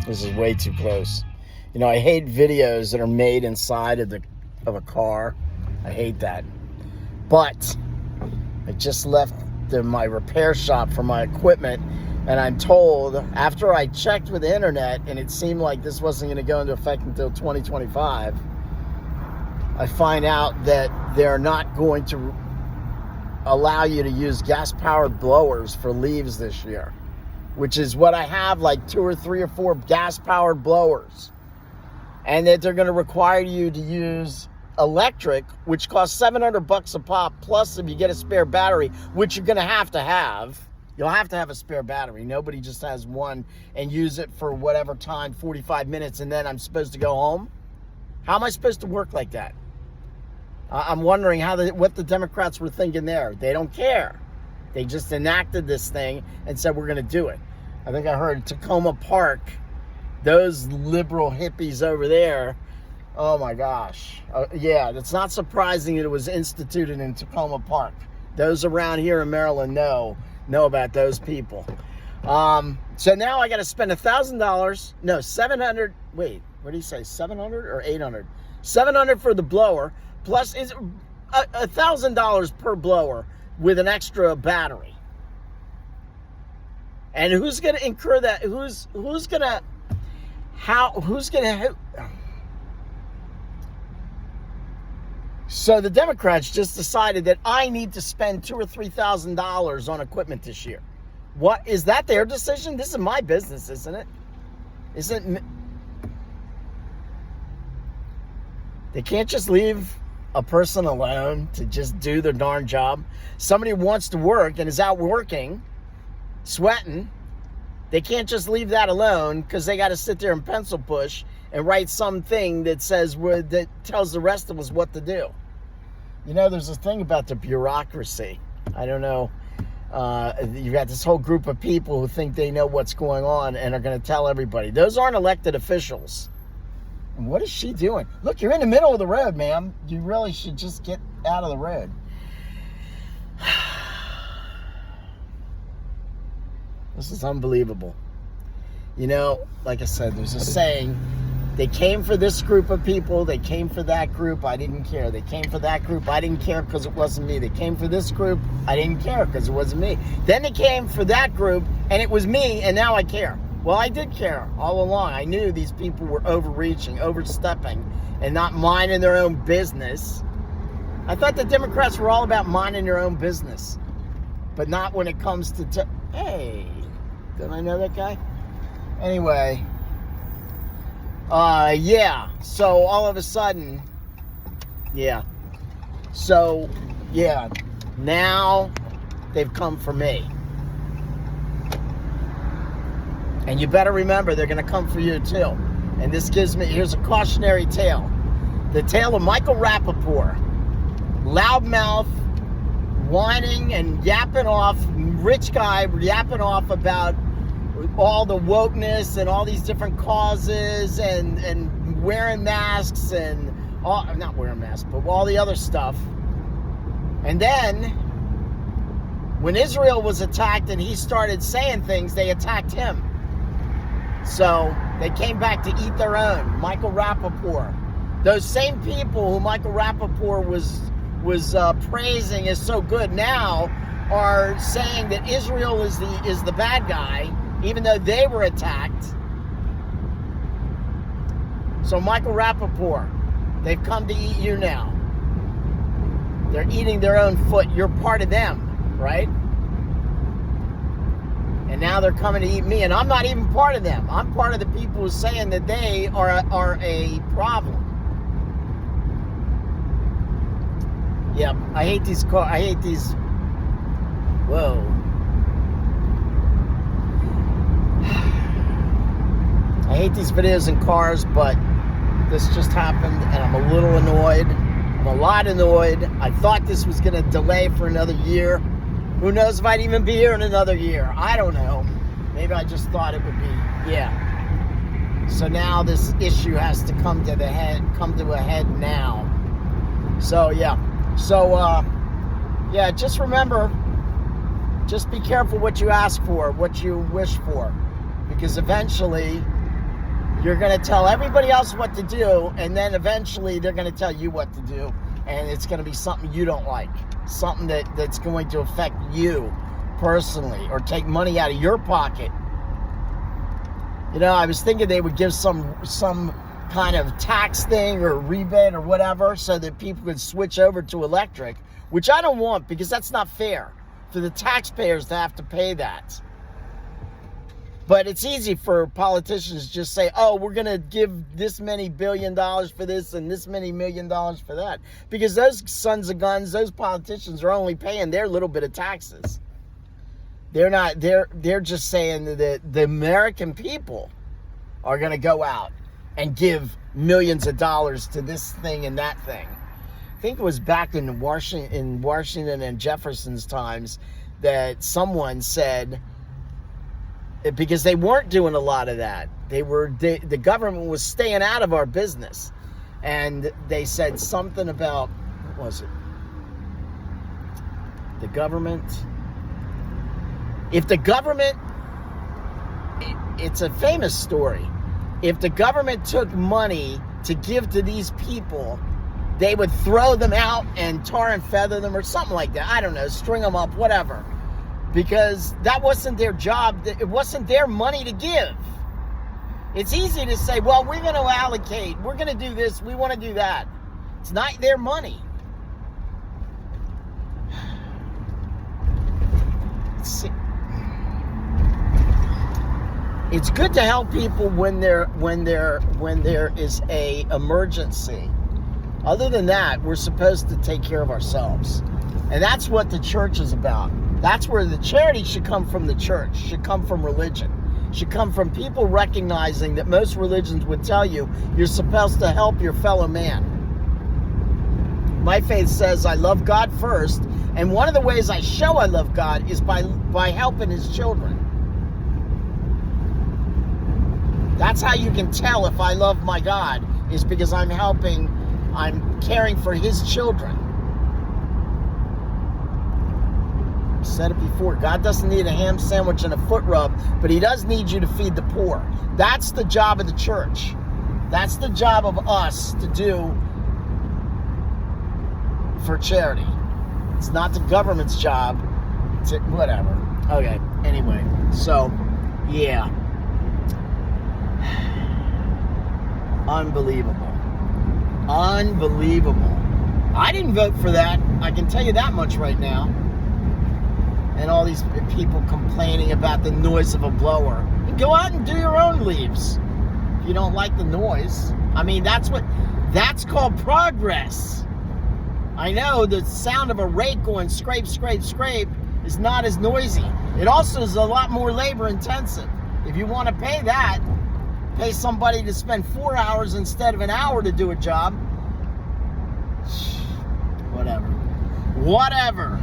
This is way too close. You know, I hate videos that are made inside of a car. I hate that. But I just left my repair shop for my equipment, and I'm told, after I checked with the internet, and it seemed like this wasn't going to go into effect until 2025, I find out that they're not going to allow you to use gas-powered blowers for leaves this year, which is what I have, like 2 or 3 or 4 gas-powered blowers. And that they're going to require you to use electric, which costs $700 a pop, plus if you get a spare battery, which you're going to have, you'll have to have a spare battery. Nobody just has one and use it for whatever time, 45 minutes, and then I'm supposed to go home? How am I supposed to work like that? I'm wondering what the Democrats were thinking there. They don't care. They just enacted this thing and said we're going to do it. I think I heard Tacoma Park, those liberal hippies over there, oh my gosh. Yeah, it's not surprising that it was instituted in Tacoma Park. Those around here in Maryland know about those people. So now I got to spend $1,000, no, 700, wait, what did he say, 700 or 800? 700 for the blower, plus is $1,000 per blower with an extra battery. And who's going to incur that? Who's going to... So the Democrats just decided that I need to spend $2,000 or $3,000 on equipment this year. What is that their decision? This is my business, isn't it? They can't just leave a person alone to just do their darn job. Somebody who wants to work and is out working, sweating. They can't just leave that alone because they got to sit there and pencil push and write something that that tells the rest of us what to do. You know, there's a thing about the bureaucracy. I don't know. You've got this whole group of people who think they know what's going on and are going to tell everybody. Those aren't elected officials. And what is she doing? Look, you're in the middle of the road, ma'am. You really should just get out of the road. This is unbelievable. You know, like I said, there's a saying, they came for this group of people, they came for that group, I didn't care. They came for that group, I didn't care because it wasn't me. They came for this group, I didn't care because it wasn't me. Then they came for that group, and it was me, and now I care. Well, I did care all along. I knew these people were overreaching, overstepping, and not minding their own business. I thought the Democrats were all about minding their own business, but not when it comes to... Hey, didn't I know that guy? Anyway, yeah, so all of a sudden, now they've come for me. And you better remember, they're going to come for you too. And this here's a cautionary tale. The tale of Michael Rappaport, loudmouth, whining and yapping off, rich guy yapping off about all the wokeness and all these different causes and wearing masks and all, not wearing masks, but all the other stuff. And then when Israel was attacked and he started saying things, they attacked him. So they came back to eat their own. Michael Rappaport. Those same people who Michael Rappaport was praising as so good now are saying that Israel is the bad guy, even though they were attacked. So Michael Rappaport, they've come to eat you now. They're eating their own foot. You're part of them, right? And now they're coming to eat me, and I'm not even part of them. I'm part of the people who are saying that they are a problem. Yep, I hate these cars. I hate these. Whoa. I hate these videos in cars, but this just happened, and I'm a little annoyed. I'm a lot annoyed. I thought this was going to delay for another year. Who knows if I'd even be here in another year? I don't know. Maybe I just thought it would be. Yeah. So now this issue has to come to a head now. So yeah. So yeah, just remember, just be careful what you ask for, what you wish for, because eventually You're going to tell everybody else what to do, and then eventually they're going to tell you what to do, and it's going to be something you don't like, something that's going to affect you personally or take money out of your pocket. You know, I was thinking they would give some kind of tax thing or rebate or whatever so that people could switch over to electric, which I don't want, because that's not fair for the taxpayers to have to pay that. But it's easy for politicians to just say, oh, we're going to give this many $1 billion for this and this many $1 million for that. Because those sons of guns, those politicians are only paying their little bit of taxes. They're just saying that the American people are going to go out and give millions of dollars to this thing and that thing. I think it was back in Washington and Jefferson's times that someone said, because they weren't doing a lot of that. The government was staying out of our business. And they said something about, what was it? The government. If the government, it's a famous story. If the government took money to give to these people, they would throw them out and tar and feather them or something like that. I don't know, string them up, whatever. Because that wasn't their job. It wasn't their money to give. It's easy to say, well, we're going to allocate. We're going to do this. We want to do that. It's not their money. It's good to help people when there is a emergency. Other than that, we're supposed to take care of ourselves. And that's what the church is about. That's where the charity should come from. The church should come from religion. Should come from people recognizing that most religions would tell you you're supposed to help your fellow man. My faith says I love God first, and one of the ways I show I love God is by helping his children. That's how you can tell if I love my God, is because I'm caring for his children. I've said it before, God doesn't need a ham sandwich and a foot rub, but he does need you to feed the poor. That's the job of the church. That's the job of us to do for charity. It's not the government's job. It's whatever. Okay, anyway, so, yeah. Unbelievable. Unbelievable. I didn't vote for that. I can tell you that much right now. And all these people complaining about the noise of a blower. Go out and do your own leaves. If you don't like the noise. I mean, that's called progress. I know the sound of a rake going scrape, scrape, scrape is not as noisy. It also is a lot more labor intensive. If you want to pay that, pay somebody to spend 4 hours instead of an hour to do a job. Whatever.